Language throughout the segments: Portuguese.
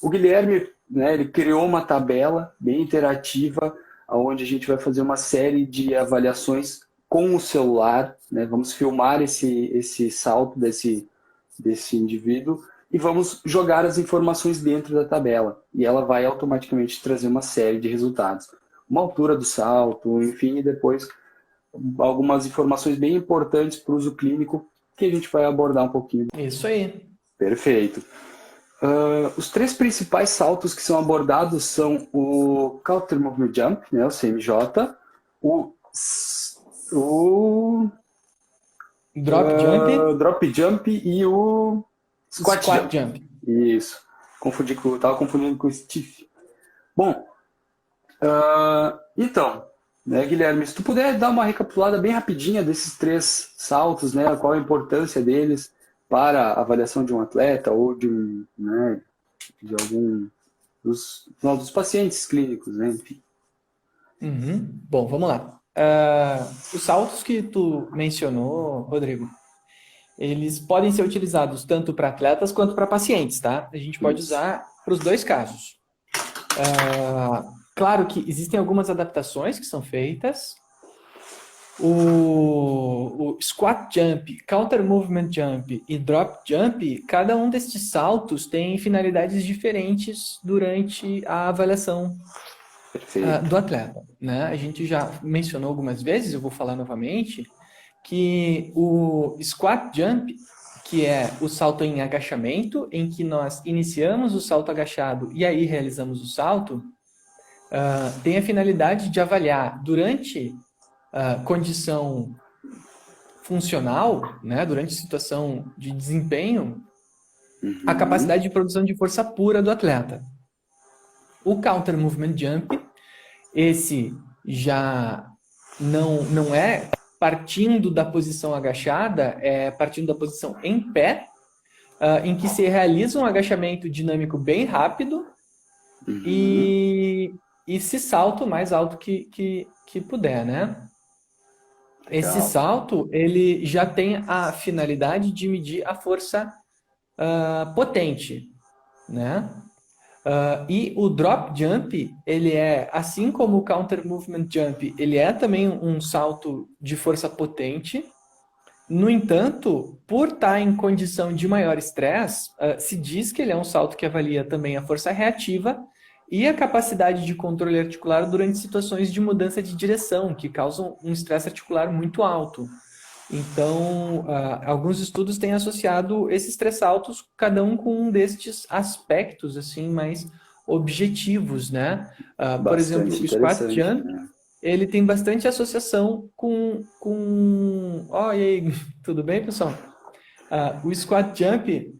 O Guilherme, né, ele criou uma tabela bem interativa, onde a gente vai fazer uma série de avaliações com o celular, né? Vamos filmar esse salto desse indivíduo e vamos jogar as informações dentro da tabela. E ela vai automaticamente trazer uma série de resultados. Uma altura do salto, enfim, e depois algumas informações bem importantes para o uso clínico que a gente vai abordar um pouquinho. Isso aí. Perfeito. Os três principais saltos que são abordados são o Counter Movement Jump, né, o CMJ, o Drop Jump e o Squat Jump. Isso. Estava confundindo com o Stiff. Bom, então, né, Guilherme, se tu puder dar uma recapitulada bem rapidinha desses três saltos, né, qual a importância deles para a avaliação de um atleta ou né, de algum dos pacientes clínicos, né, enfim. Bom, vamos lá. Os saltos que tu mencionou, Rodrigo, eles podem ser utilizados tanto para atletas quanto para pacientes, tá? A gente pode usar para os dois casos. Claro que existem algumas adaptações que são feitas. O Squat Jump, Counter Movement Jump e Drop Jump, cada um destes saltos tem finalidades diferentes durante a avaliação do atleta, né? A gente já mencionou algumas vezes, eu vou falar novamente, que o Squat Jump, que é o salto em agachamento, em que nós iniciamos o salto agachado e aí realizamos o salto, tem a finalidade de avaliar durante a condição funcional, né, durante situação de desempenho, a capacidade de produção de força pura do atleta. O Counter Movement Jump, esse já não é partindo da posição agachada, é partindo da posição em pé, em que se realiza um agachamento dinâmico bem rápido e se salta o mais alto que puder, né? Esse salto, ele já tem a finalidade de medir a força potente, né? E o drop jump, ele é, assim como o counter movement jump, ele é também um salto de força potente. No entanto, por estar em condição de maior estresse, se diz que ele é um salto que avalia também a força reativa e a capacidade de controle articular durante situações de mudança de direção, que causam um estresse articular muito alto. Então, alguns estudos têm associado esses três saltos, cada um com um destes aspectos assim mais objetivos, né? Por exemplo, o squat jump, né? Ele tem bastante associação com... Oh, e aí, tudo bem, pessoal? O squat jump,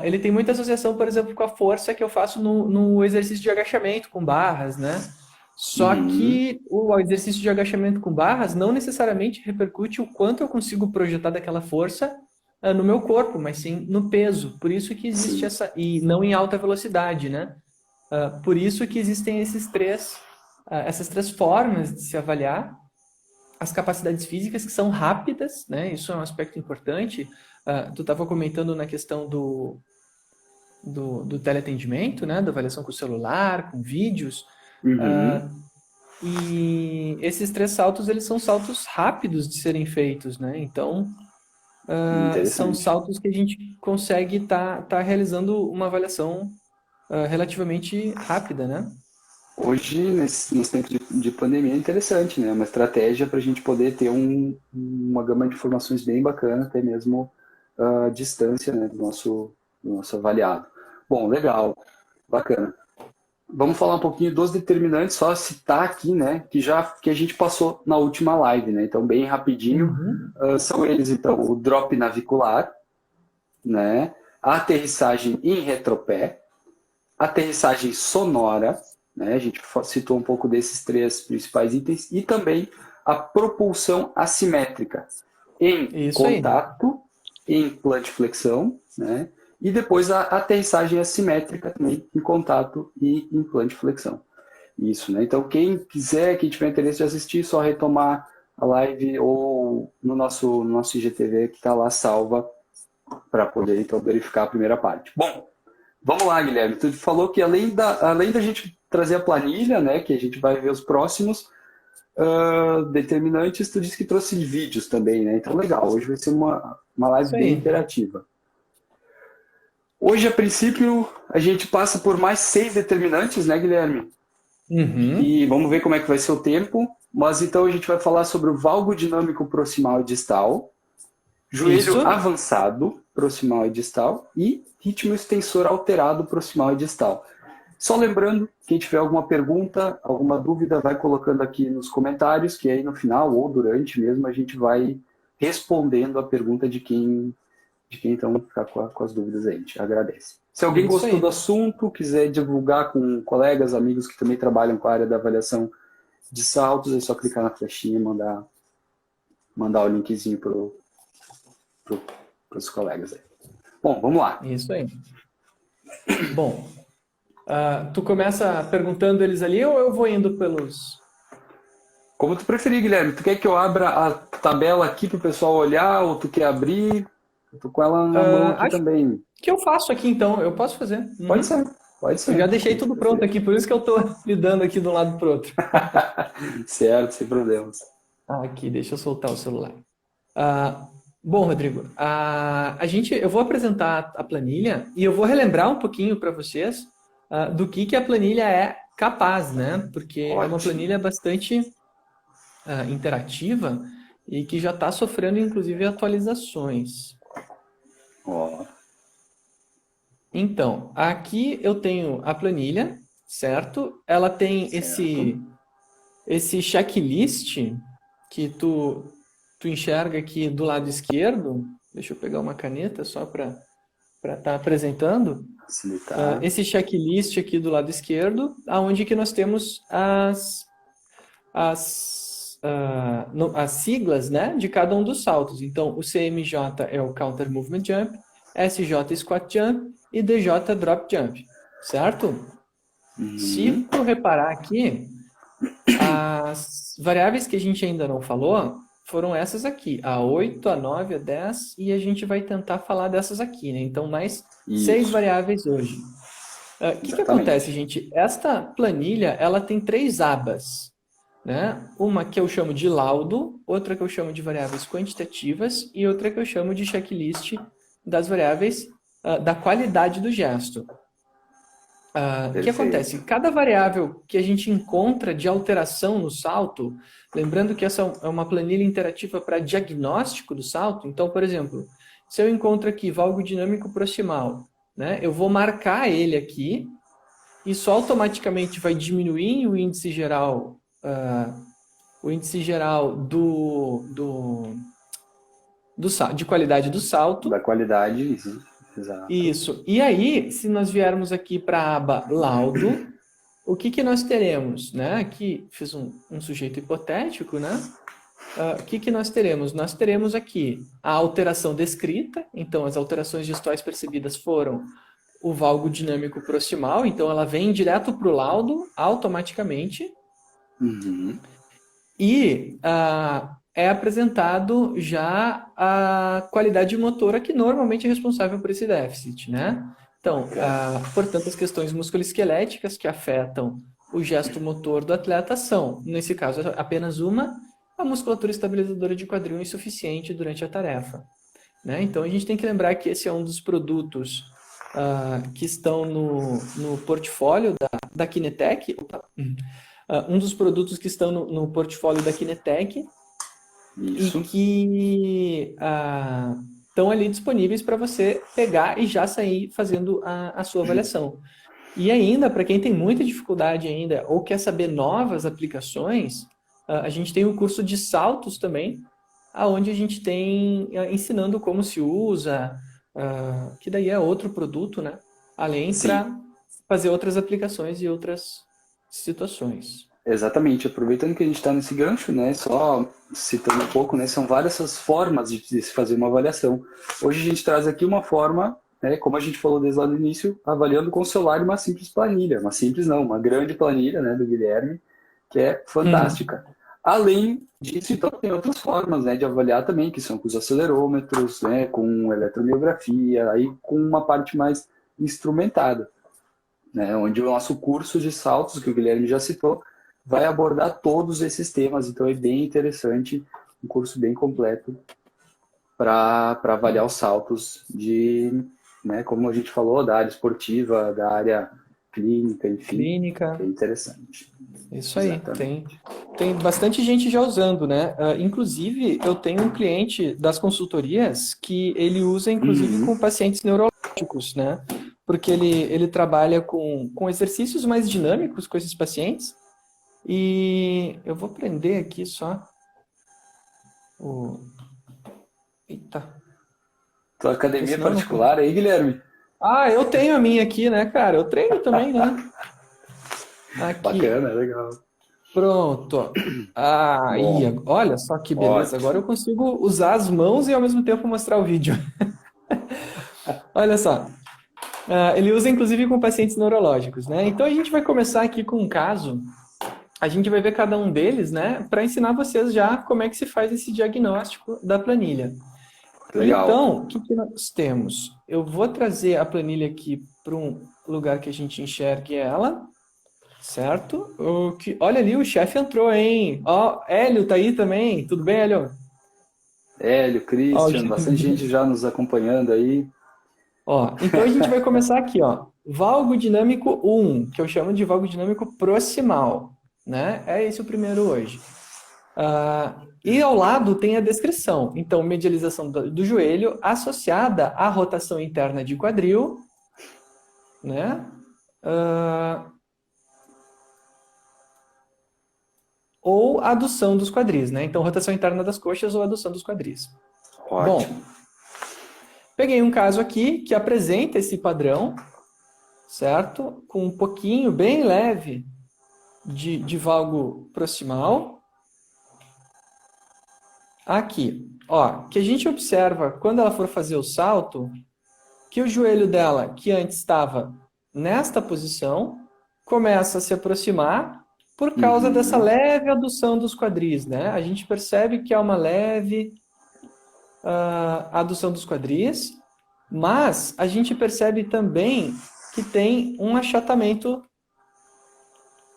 ele tem muita associação, por exemplo, com a força que eu faço no exercício de agachamento com barras, né? Só que o exercício de agachamento com barras não necessariamente repercute o quanto eu consigo projetar daquela força no meu corpo, mas sim no peso. Por isso que existe essa... E não em alta velocidade, né? Por isso que existem essas três formas de se avaliar as capacidades físicas que são rápidas, né? Isso é um aspecto importante. Tu estava comentando na questão do teleatendimento, né? Da avaliação com o celular, com vídeos. E esses três saltos, eles são saltos rápidos de serem feitos, né? Então, são saltos que a gente consegue tá realizando uma avaliação relativamente rápida, né? Hoje, nesse tempo de pandemia, é interessante, né? Uma estratégia para a gente poder ter uma gama de informações bem bacana, até mesmo a distância, né, do nosso avaliado. Bom, legal, bacana. Vamos falar um pouquinho dos determinantes, só citar aqui, né, que a gente passou na última live, né? Então, bem rapidinho, são eles, então, o drop navicular, né? A aterrissagem em retropé, aterrissagem sonora, né? A gente citou um pouco desses três principais itens, e também a propulsão assimétrica em contato, em plantiflexão, né? E depois a aterrissagem assimétrica também em contato e em plantiflexão. Isso, né? Então, quem quiser, quem tiver interesse de assistir, só retomar a live ou no nosso IGTV que está lá salva para poder, então, verificar a primeira parte. Bom, Vamos lá, Guilherme. Tu falou que além da gente trazer a planilha, né, que a gente vai ver os próximos determinantes, tu disse que trouxe vídeos também, né? Então, legal. Hoje vai ser uma live Isso bem aí. interativa. Hoje, a princípio, a gente passa por mais 6 determinantes, né, Guilherme? Uhum. E vamos ver como é que vai ser o tempo. Mas então a gente vai falar sobre o valgo dinâmico proximal e distal, joelho Isso. avançado proximal e distal e ritmo extensor alterado proximal e distal. Só lembrando, quem tiver alguma pergunta, alguma dúvida, vai colocando aqui nos comentários, que aí no final ou durante mesmo a gente vai respondendo a pergunta de quem então ficar com as dúvidas aí. A gente agradece. Se alguém Isso gostou do aí. assunto, quiser divulgar com colegas, amigos que também trabalham com a área da avaliação de saltos, é só clicar na flechinha e mandar o linkzinho para os colegas aí. Bom, vamos lá. Isso aí. Bom, tu começa perguntando eles ali ou eu vou indo pelos... Como tu preferir, Guilherme. Tu quer que eu abra a tabela aqui para o pessoal olhar ou tu quer abrir? Eu tô com ela na mão aqui Acho também. que eu faço aqui então, eu posso fazer. Pode Uhum. ser, pode Eu ser. já deixei tudo pronto aqui, por isso que eu tô lidando aqui de um lado pro outro. Certo, sem problemas. Aqui, deixa eu soltar o celular. Ah, bom, Rodrigo, eu vou apresentar a planilha e eu vou relembrar um pouquinho para vocês do que a planilha é capaz, né? Porque é uma Ótimo. planilha bastante interativa e que já está sofrendo, inclusive, atualizações. Ó, Então, aqui eu tenho a planilha, certo? Ela tem certo. esse checklist que tu enxerga aqui do lado esquerdo. Deixa eu pegar uma caneta só para estar apresentando. Facilitar. Esse checklist aqui do lado esquerdo, aonde que nós temos as siglas, né, de cada um dos saltos. Então, o CMJ é o Counter Movement Jump, SJ Squat Jump e DJ Drop Jump, certo? Se Uhum. tu reparar aqui, as variáveis que a gente ainda não falou foram essas aqui, a 8, a 9, a 10, e a gente vai tentar falar dessas aqui, né? Então, mais 6 Isso, variáveis hoje. O que acontece, exatamente. gente? Esta planilha, ela tem 3 abas, né? Uma que eu chamo de laudo, outra que eu chamo de variáveis quantitativas e outra que eu chamo de checklist das variáveis da qualidade do gesto. O que Perfeito. acontece? Cada variável que a gente encontra de alteração no salto, lembrando que essa é uma planilha interativa para diagnóstico do salto, então, por exemplo, se eu encontro aqui valgo dinâmico proximal, né, eu vou marcar ele aqui, isso automaticamente vai diminuir o índice geral, de qualidade do salto. Da qualidade, exato. Isso. E aí, se nós viermos aqui para a aba laudo, o que nós teremos? Né? Aqui fiz um sujeito hipotético, né? O que nós teremos? Nós teremos aqui a alteração descrita, então as alterações gestuais percebidas foram o valgo dinâmico proximal, então ela vem direto para o laudo automaticamente, Uhum. e é apresentado já a qualidade motora que normalmente é responsável por esse déficit, né? Então, portanto, as questões musculoesqueléticas que afetam o gesto motor do atleta são, nesse caso, apenas uma, a musculatura estabilizadora de quadril insuficiente durante a tarefa, né? Então, a gente tem que lembrar que esse é um dos produtos que estão no portfólio da Kinetec. Um dos produtos que estão no portfólio da Kinetec e Isso. que estão ali disponíveis para você pegar e já sair fazendo a sua avaliação. E ainda, para quem tem muita dificuldade ainda ou quer saber novas aplicações, a gente tem o curso de saltos também, aonde a gente tem ensinando como se usa, que daí é outro produto, né? Além Sim, para fazer outras aplicações e outras situações. exatamente. Aproveitando que a gente está nesse gancho, né, só citando um pouco, né, são várias essas formas de se fazer uma avaliação. Hoje a gente traz aqui uma forma, né, como a gente falou desde lá no início, avaliando com o celular uma simples planilha. Uma simples não, uma grande planilha, né, do Guilherme, que é fantástica. Além disso, então, tem outras formas, né, de avaliar também, que são com os acelerômetros, né, com eletromiografia, aí com uma parte mais instrumentada, né? Onde o nosso curso de saltos, que o Guilherme já citou, vai abordar todos esses temas. Então é bem interessante, um curso bem completo para avaliar os saltos de, né, como a gente falou, da área esportiva, da área clínica, enfim. Clínica. É interessante. Isso aí, tem bastante gente já usando, né? Inclusive, eu tenho um cliente das consultorias que ele usa, inclusive, com pacientes neurológicos, né? Porque ele trabalha com exercícios mais dinâmicos com esses pacientes. E eu vou prender aqui só o... Eita. Tua academia particular aí, Guilherme? Ah, eu tenho a minha aqui, né, cara? Eu treino também, né? Aqui. Bacana, legal. Pronto. Aí, olha só que beleza. Agora eu consigo usar as mãos e ao mesmo tempo mostrar o vídeo. Olha só. Ele usa inclusive com pacientes neurológicos, né? Então a gente vai começar aqui com um caso. A gente vai ver cada um deles, né? Para ensinar vocês já como é que se faz esse diagnóstico da planilha. Legal. Então, o que nós temos? Eu vou trazer a planilha aqui para um lugar que a gente enxergue ela. Certo? Olha ali, o chefe entrou, hein? Ó, Hélio tá aí também. Tudo bem, Hélio? Hélio, Christian, bastante gente já nos acompanhando aí. Ó, então a gente vai começar aqui, ó. Valgo dinâmico 1, que eu chamo de valgo dinâmico proximal, né? É esse o primeiro hoje. E ao lado tem a descrição. Então, medialização do joelho associada à rotação interna de quadril, né? Ou adução dos quadris, né? Então, rotação interna das coxas ou adução dos quadris. Ótimo. Bom, peguei um caso aqui que apresenta esse padrão, certo? Com um pouquinho, bem leve, de valgo proximal. Aqui, ó, que a gente observa, quando ela for fazer o salto, que o joelho dela, que antes estava nesta posição, começa a se aproximar por causa dessa leve adução dos quadris, né? A gente percebe que há uma leve adução dos quadris, mas a gente percebe também que tem um achatamento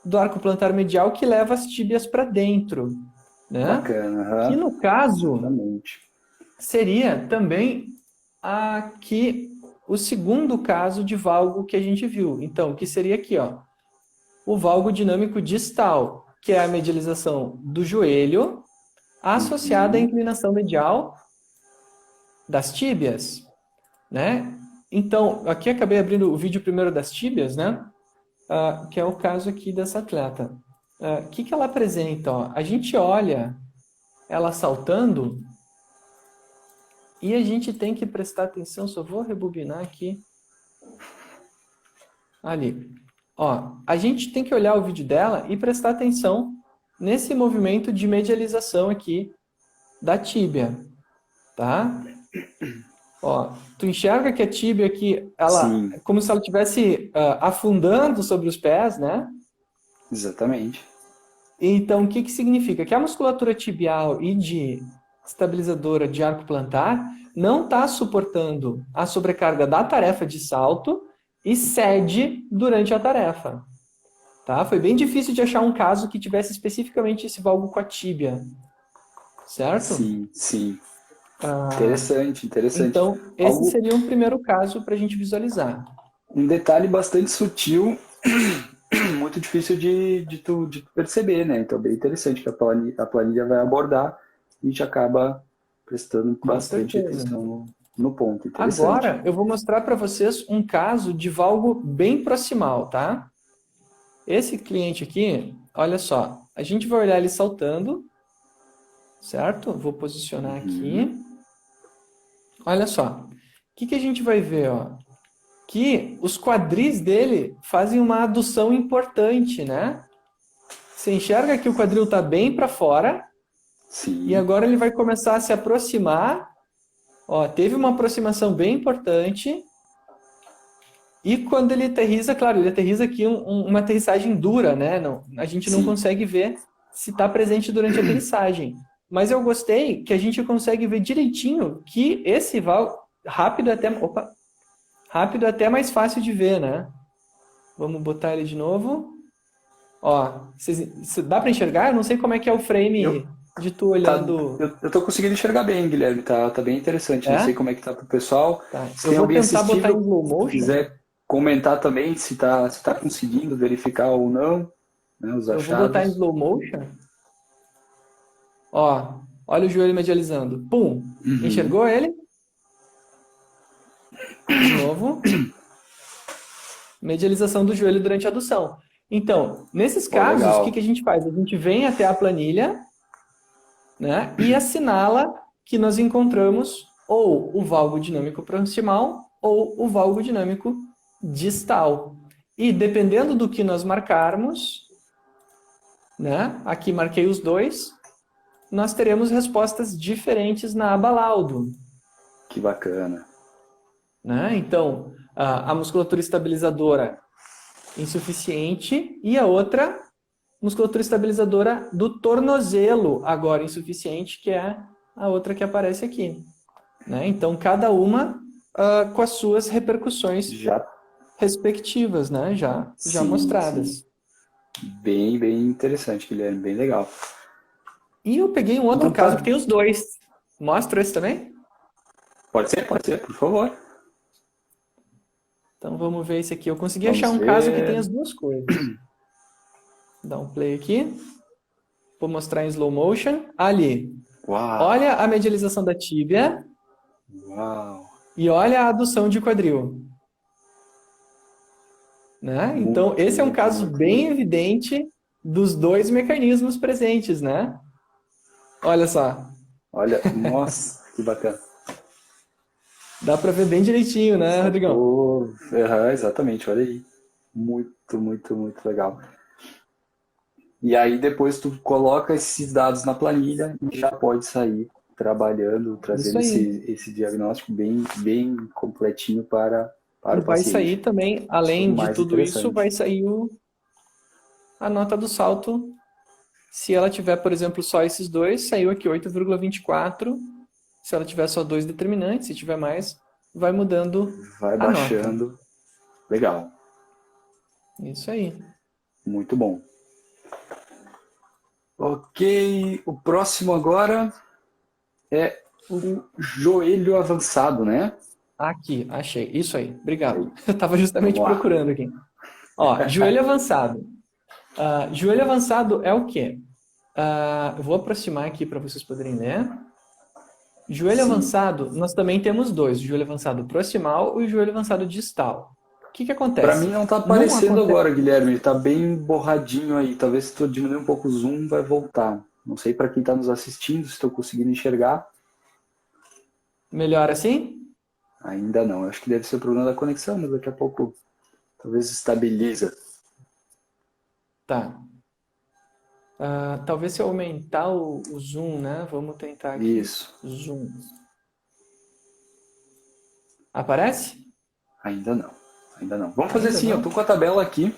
do arco plantar medial que leva as tíbias para dentro, né? Bacana. Que no caso seria também aqui o segundo caso de valgo que a gente viu. Então, que seria aqui, ó. O valgo dinâmico distal, que é a medialização do joelho associada à inclinação medial das tíbias, né? Então, aqui acabei abrindo o vídeo primeiro das tíbias, né? Que é o caso aqui dessa atleta. O que ela apresenta? Ó? A gente olha ela saltando e a gente tem que prestar atenção, só vou rebobinar aqui. Ali. Ó, a gente tem que olhar o vídeo dela e prestar atenção nesse movimento de medialização aqui da tíbia, tá? Ó, tu enxerga que a tíbia aqui, ela é como se ela estivesse afundando sobre os pés, né? Exatamente. Então, o que significa? Que a musculatura tibial e de estabilizadora de arco plantar não está suportando a sobrecarga da tarefa de salto e cede durante a tarefa. Tá? Foi bem difícil de achar um caso que tivesse especificamente esse valgo com a tíbia. Certo? Sim. Interessante. Então, esse seria um primeiro caso para a gente visualizar. Um detalhe bastante sutil, muito difícil de tu perceber, né? Então, bem interessante que a planilha vai abordar e a gente acaba prestando bastante atenção no ponto. Agora, eu vou mostrar para vocês um caso de valgo bem proximal, tá? Esse cliente aqui, olha só, a gente vai olhar ele saltando, certo? Vou posicionar aqui. Olha só, o que a gente vai ver, ó? Que os quadris dele fazem uma adução importante, né? Você enxerga que o quadril está bem para fora. Sim. E agora ele vai começar a se aproximar. Ó, teve uma aproximação bem importante. E quando ele aterriza, claro, ele aterriza aqui uma aterrissagem dura, né? Não, a gente não consegue ver se está presente durante a aterrissagem. Mas eu gostei que a gente consegue ver direitinho que esse valgo rápido Rápido é até mais fácil de ver, né? Vamos botar ele de novo. Ó, dá para enxergar? Eu não sei como é que é o frame de tu olhando. Eu tô conseguindo enxergar bem, Guilherme. Tá bem interessante. Não sei como é que tá pro pessoal. Tá. Se Eu tem vou alguém tentar botar em assistindo, slow se motion. quiser comentar também se tá conseguindo verificar ou não, né, os achados. Eu vou botar em slow motion. Ó, olha o joelho medializando. Pum! Enxergou ele? De novo. Medialização do joelho durante a adução. Então, nesses casos, o que a gente faz? A gente vem até a planilha, né, e assinala que nós encontramos ou o valgo dinâmico proximal ou o valgo dinâmico distal. E dependendo do que nós marcarmos, né, aqui marquei os dois, nós teremos respostas diferentes na aba laudo. Que bacana. Né? Então, a musculatura estabilizadora insuficiente e a outra musculatura estabilizadora do tornozelo agora insuficiente, que é a outra que aparece aqui. Né? Então, cada uma com as suas repercussões respectivas, né? já mostradas. Sim. Bem interessante, Guilherme, bem legal. E eu peguei um outro caso que tem os dois. Mostra esse também? Pode ser, por favor. Então vamos ver esse aqui. Eu consegui achar um caso que tem as duas coisas. Dá um play aqui. Vou mostrar em slow motion. Ali. Uau. Olha a medialização da tíbia. Uau. E olha a adução de quadril. Né? Então, esse é um caso bem evidente dos dois mecanismos presentes, né? Olha só. Olha, nossa, que bacana. Dá para ver bem direitinho, né, Rodrigão? Exatamente, olha aí. Muito legal. E aí depois tu coloca esses dados na planilha e já pode sair trabalhando, trazendo esse diagnóstico bem completinho para o paciente. Vai sair também, além de tudo isso, vai sair a nota do salto. Se ela tiver, por exemplo, só esses dois, saiu aqui 8,24. Se ela tiver só dois determinantes, se tiver mais, vai mudando. Vai baixando. Nota. Legal. Isso aí. Muito bom. Ok, o próximo agora é o joelho avançado, né? Aqui, achei. Isso aí, obrigado. Eu estava justamente procurando aqui. Ó, joelho avançado. Joelho avançado é o quê? Eu vou aproximar aqui para vocês poderem ler. Joelho avançado, nós também temos dois. O joelho avançado proximal e o joelho avançado distal. O que acontece? Para mim não está aparecendo agora, Guilherme. Ele está bem borradinho aí. Talvez se tu diminuir um pouco o zoom, vai voltar. Não sei para quem está nos assistindo, se estou conseguindo enxergar. Melhor assim? Ainda não. Acho que deve ser o problema da conexão, mas daqui a pouco talvez estabiliza. Tá. Talvez se eu aumentar o zoom, né? Vamos tentar aqui. Isso. Zoom. Aparece? Ainda não. Vamos fazer assim, eu tô com a tabela aqui.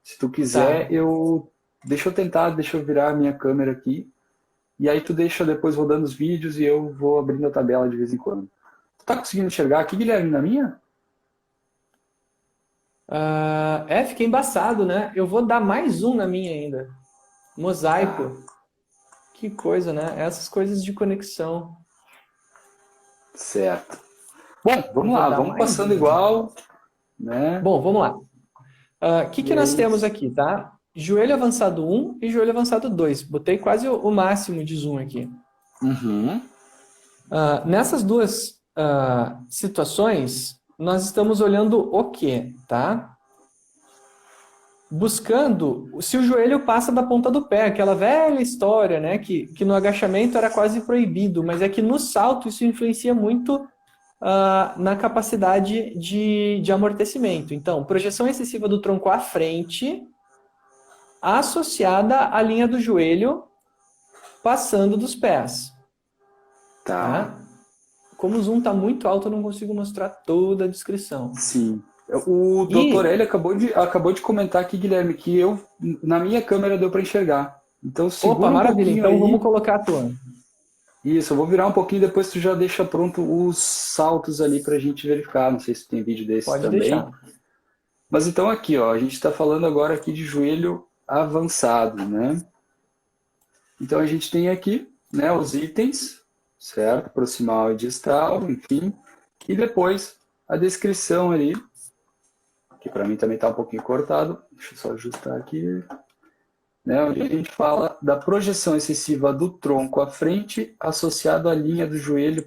Se tu quiser, deixa eu virar a minha câmera aqui. E aí tu deixa depois rodando os vídeos e eu vou abrindo a tabela de vez em quando. Tu tá conseguindo enxergar aqui, Guilherme, na minha? Fica embaçado, né? Eu vou dar mais um na minha ainda. Mosaico. Que coisa, né? Essas coisas de conexão. Certo. Bom, vamos lá, vamos passando igual. Né? Bom, vamos lá. O que nós temos aqui, tá? Joelho avançado 1 e joelho avançado 2. Botei quase o máximo de zoom aqui. Nessas duas situações, nós estamos olhando o quê, tá? Buscando se o joelho passa da ponta do pé, aquela velha história, né? Que no agachamento era quase proibido, mas é que no salto isso influencia muito na capacidade de amortecimento. Então, projeção excessiva do tronco à frente, associada à linha do joelho, passando dos pés. Tá? Como o zoom está muito alto, eu não consigo mostrar toda a descrição. Sim. O Dr. Hélio acabou de comentar aqui, Guilherme, que na minha câmera deu para enxergar. Então, Opa, maravilha. Então, vamos colocar a tua. Isso, eu vou virar um pouquinho, depois tu já deixa pronto os saltos ali para a gente verificar. Não sei se tem vídeo desses Pode também. deixar. Mas então aqui, ó, a gente está falando agora aqui de joelho avançado, né? Então a gente tem aqui, né, os itens, certo? Proximal e distal, enfim. E depois a descrição ali, que para mim também está um pouquinho cortado. Deixa eu só ajustar aqui. Né, onde a gente fala da projeção excessiva do tronco à frente associado à linha do joelho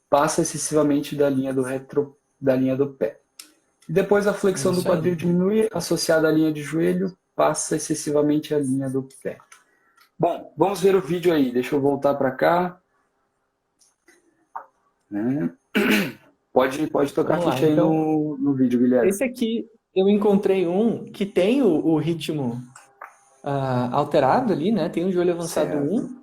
passa excessivamente da linha da linha do pé. E depois a flexão do Isso aí. quadril diminui associada à linha de joelho, passa excessivamente a linha do pé. Bom, vamos ver o vídeo aí. Deixa eu voltar para cá. Né? Pode tocar Vamos lá. ficha aí Então, no vídeo, Guilherme. esse aqui eu encontrei um que tem o ritmo alterado ali, né? Tem o joelho avançado Certo.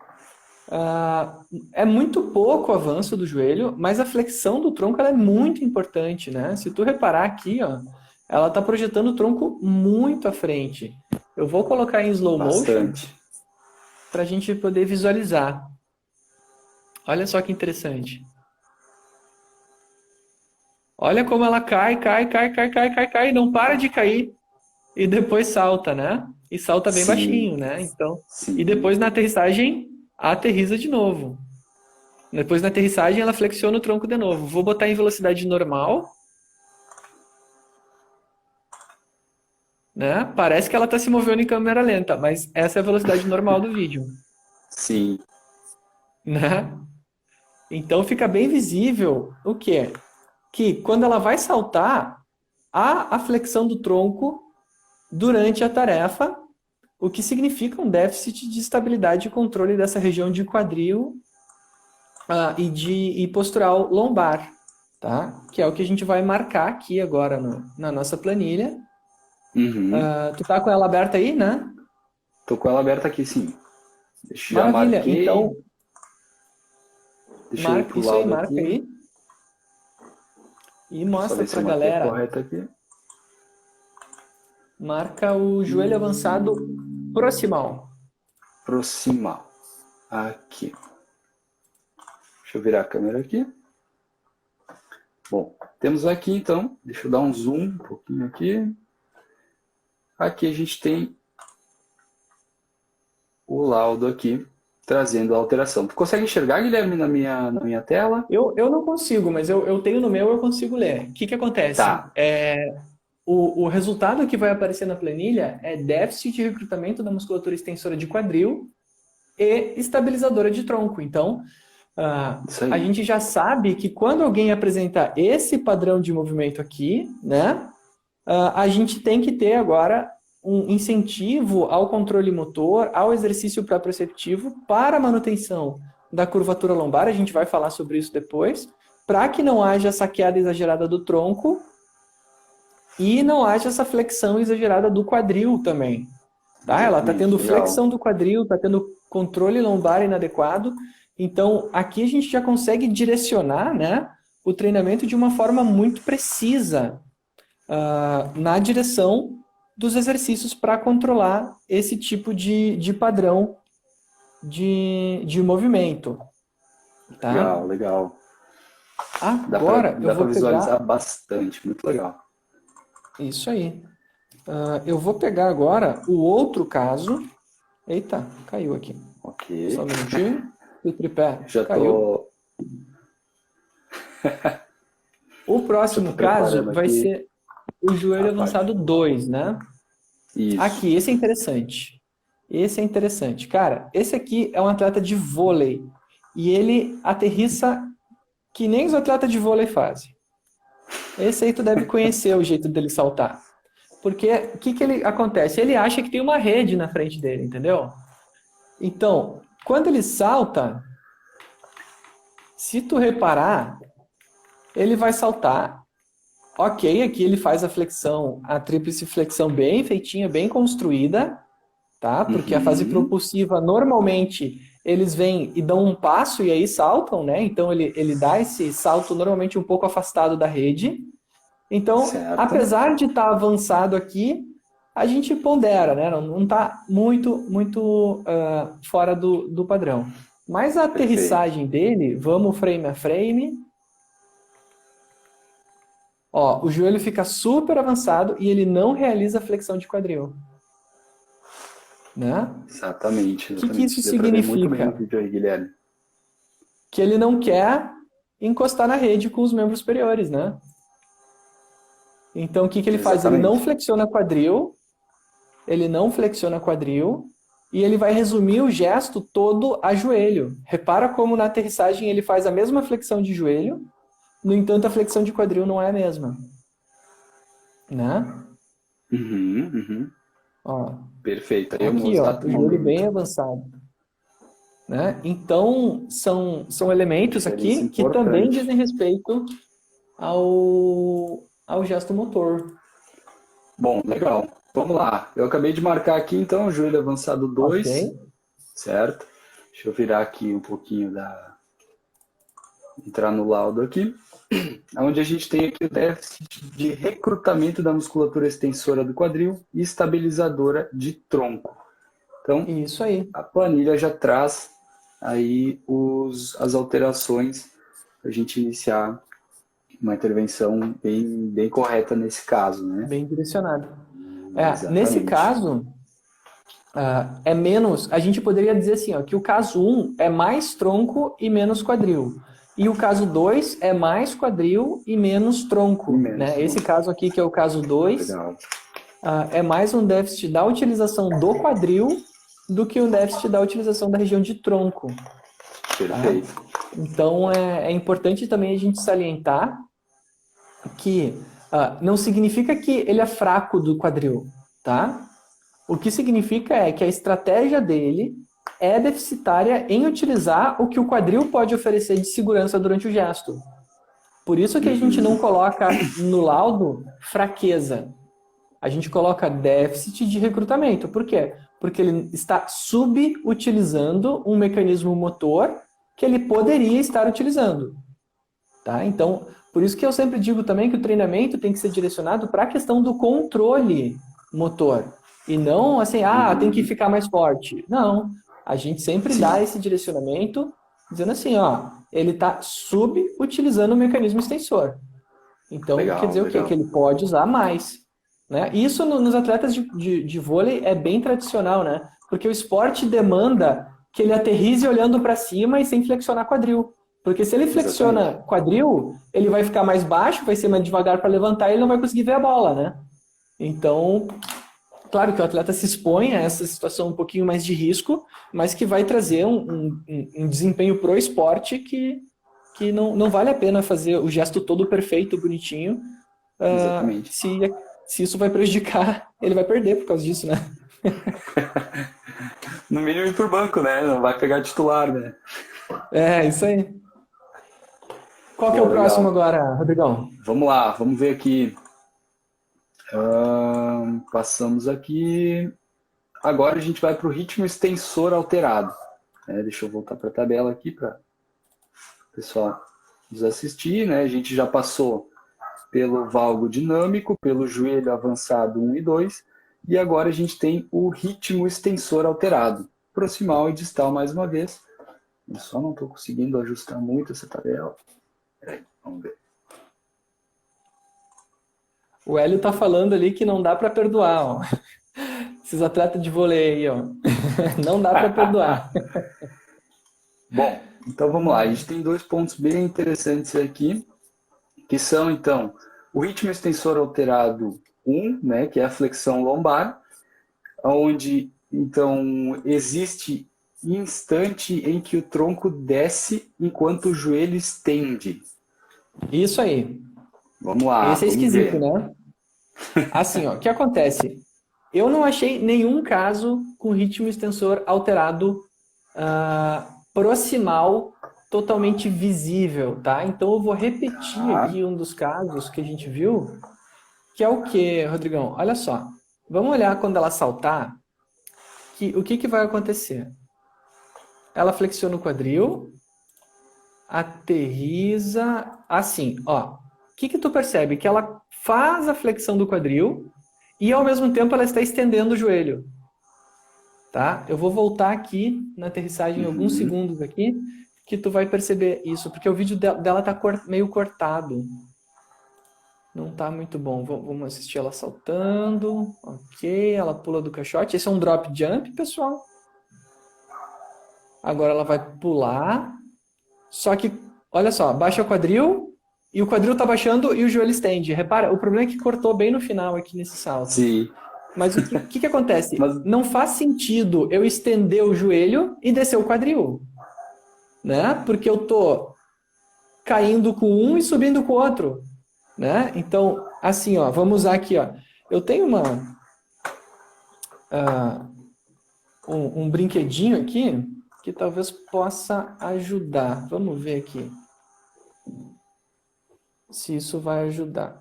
1. É muito pouco o avanço do joelho, mas a flexão do tronco ela é muito importante, né? Se tu reparar aqui, ó, ela está projetando o tronco muito à frente. Eu vou colocar em slow motion Bastante. para a gente poder visualizar. Olha só que interessante. Olha como ela cai, não para de cair. E depois salta, né? E salta bem Sim, baixinho, né? Então, sim. e depois na aterrissagem, aterriza de novo. Depois na aterrissagem, ela flexiona o tronco de novo. Vou botar em velocidade normal. Né? Parece que ela está se movendo em câmera lenta, mas essa é a velocidade normal do vídeo. Sim. Né? Então fica bem visível o quê? Que quando ela vai saltar, há a flexão do tronco durante a tarefa, o que significa um déficit de estabilidade e controle dessa região de quadril e postural lombar, tá? Que é o que a gente vai marcar aqui agora na nossa planilha. Uhum. Tu tá com ela aberta aí, né? Tô com ela aberta aqui, sim. Já Maravilha, marquei. então Deixa eu ir pro isso aí, laudo marca aqui. aí. E Só mostra ver se pra eu marquei galera. correto aqui. Marca o joelho avançado proximal. Proximal. Aqui. Deixa eu virar a câmera aqui. Bom, temos aqui então, deixa eu dar um zoom um pouquinho aqui. Aqui a gente tem o laudo aqui, trazendo a alteração. Tu consegue enxergar, Guilherme, na minha tela? Eu não consigo, mas eu tenho no meu, eu consigo ler. O que acontece? Tá. O resultado que vai aparecer na planilha é déficit de recrutamento da musculatura extensora de quadril e estabilizadora de tronco. Então, Isso aí. a gente já sabe que quando alguém apresenta esse padrão de movimento aqui, né, a gente tem que ter agora um incentivo ao controle motor, ao exercício proprioceptivo para a manutenção da curvatura lombar, a gente vai falar sobre isso depois, para que não haja saqueada exagerada do tronco e não haja essa flexão exagerada do quadril também. Tá? Ela está tendo flexão do quadril, está tendo controle lombar inadequado, então aqui a gente já consegue direcionar, né, o treinamento de uma forma muito precisa na direção dos exercícios para controlar esse tipo de padrão de movimento. Tá? Legal, legal. Agora Dá eu vou para visualizar pegar... bastante, muito legal. Isso aí. Eu vou pegar agora o outro caso. Eita, caiu aqui. Ok. Só um minutinho. O tripé Já caiu. O próximo caso vai ser o joelho avançado 2, né? Isso. Aqui, esse é interessante. Esse é interessante. Cara, esse aqui é um atleta de vôlei. E ele aterrissa que nem os atletas de vôlei fazem. Esse aí tu deve conhecer o jeito dele saltar. Porque o que ele acontece? Ele acha que tem uma rede na frente dele, entendeu? Então, quando ele salta, se tu reparar, ele vai saltar. Ok, aqui ele faz a flexão, a tríplice flexão bem feitinha, bem construída, tá? Porque a fase propulsiva, normalmente, eles vêm e dão um passo e aí saltam, né? Então, ele dá esse salto normalmente um pouco afastado da rede. Então, apesar de estar avançado aqui, a gente pondera, né? Não está muito fora do padrão. Mas a aterrissagem dele, vamos frame a frame. Ó, o joelho fica super avançado e ele não realiza a flexão de quadril. Né? Exatamente. O que isso Deu pra ver muito bem significa? no vídeo aí, Guilherme. Que ele não quer encostar na rede com os membros superiores, né? Então, o que ele faz? Ele não flexiona quadril, e ele vai resumir o gesto todo a joelho. Repara como na aterrissagem ele faz a mesma flexão de joelho, no entanto, a flexão de quadril não é a mesma. Né? Ó, perfeito. Aí aqui, ó, o joelho bem avançado. Né? Então, são elementos aqui que também dizem respeito ao gesto motor. Bom, legal. Vamos lá. Eu acabei de marcar aqui, então, joelho avançado 2. Okay. Certo? Deixa eu virar aqui um pouquinho entrar no laudo aqui. Onde a gente tem aqui o déficit de recrutamento da musculatura extensora do quadril e estabilizadora de tronco. Então, isso aí. A planilha já traz aí as alterações para a gente iniciar uma intervenção bem correta nesse caso, né? Bem direcionada. Nesse caso, é menos... A gente poderia dizer assim, ó, que o caso 1 é mais tronco e menos quadril. E o caso 2 é mais quadril e menos tronco. Né? Esse caso aqui, que é o caso 2, é mais um déficit da utilização do quadril do que um déficit da utilização da região de tronco. Perfeito. Tá? Então, é importante também a gente salientar que não significa que ele é fraco do quadril, tá? O que significa é que a estratégia dele é deficitária em utilizar o que o quadril pode oferecer de segurança durante o gesto. Por isso que a gente não coloca no laudo fraqueza. A gente coloca déficit de recrutamento. Por quê? Porque ele está subutilizando um mecanismo motor que ele poderia estar utilizando. Tá? Então, por isso que eu sempre digo também que o treinamento tem que ser direcionado para a questão do controle motor. E não assim, tem que ficar mais forte. Não. A gente sempre dá esse direcionamento dizendo assim, ó, ele está subutilizando o mecanismo extensor. Então, quer dizer o quê? Que ele pode usar mais. Né? Isso nos atletas de vôlei é bem tradicional, né? Porque o esporte demanda que ele aterrize olhando para cima e sem flexionar quadril. Porque se ele flexiona quadril, ele vai ficar mais baixo, vai ser mais devagar para levantar e ele não vai conseguir ver a bola, né? Então, claro que o atleta se expõe a essa situação um pouquinho mais de risco, mas que vai trazer um desempenho pro esporte que não vale a pena fazer o gesto todo perfeito, bonitinho. Se isso vai prejudicar, ele vai perder por causa disso, né? No mínimo ir por banco, né? Não vai pegar titular, né? Isso aí. Qual que é o próximo agora, Rodrigão? Vamos lá, vamos ver aqui. Passamos aqui. Agora a gente vai para o ritmo extensor alterado. Deixa eu voltar para a tabela aqui para o pessoal nos assistir, né? A gente já passou pelo valgo dinâmico, pelo joelho avançado 1 e 2, e agora a gente tem o ritmo extensor alterado. Proximal e distal mais uma vez. Eu só não estou conseguindo ajustar muito essa tabela. Peraí, vamos ver. O Hélio tá falando ali que não dá para perdoar, ó. Esses atletas de vôlei aí, ó. Não dá para perdoar. Bom, então vamos lá. A gente tem 2 pontos bem interessantes aqui, que são, então, o ritmo extensor alterado 1, né, que é a flexão lombar, onde, então, existe instante em que o tronco desce enquanto o joelho estende. Isso aí. Vamos lá. Esse é esquisito, né? Assim, ó, o que acontece? Eu não achei nenhum caso com ritmo extensor alterado proximal totalmente visível, tá? Então eu vou repetir aqui um dos casos que a gente viu, que é o quê, Rodrigão? Olha só. Vamos olhar quando ela saltar, o que vai acontecer? Ela flexiona o quadril, aterriza, assim, ó. O que tu percebe? Que ela faz a flexão do quadril e, ao mesmo tempo, ela está estendendo o joelho. tá? Eu vou voltar aqui na aterrissagem alguns segundos aqui, que tu vai perceber isso, porque o vídeo dela tá meio cortado. Não tá muito bom. Vamos assistir ela saltando. Ok, ela pula do caixote. Esse é um drop jump, pessoal. Agora ela vai pular. Só que, olha só, baixa o quadril e o quadril tá baixando e o joelho estende. Repara, o problema é que cortou bem no final aqui nesse salto. Sim. Mas o que acontece? Não faz sentido eu estender o joelho e descer o quadril, né? Porque eu tô caindo com um e subindo com o outro, né? Então, assim, ó, vamos usar aqui, ó. Eu tenho um brinquedinho aqui que talvez possa ajudar. Vamos ver aqui se isso vai ajudar.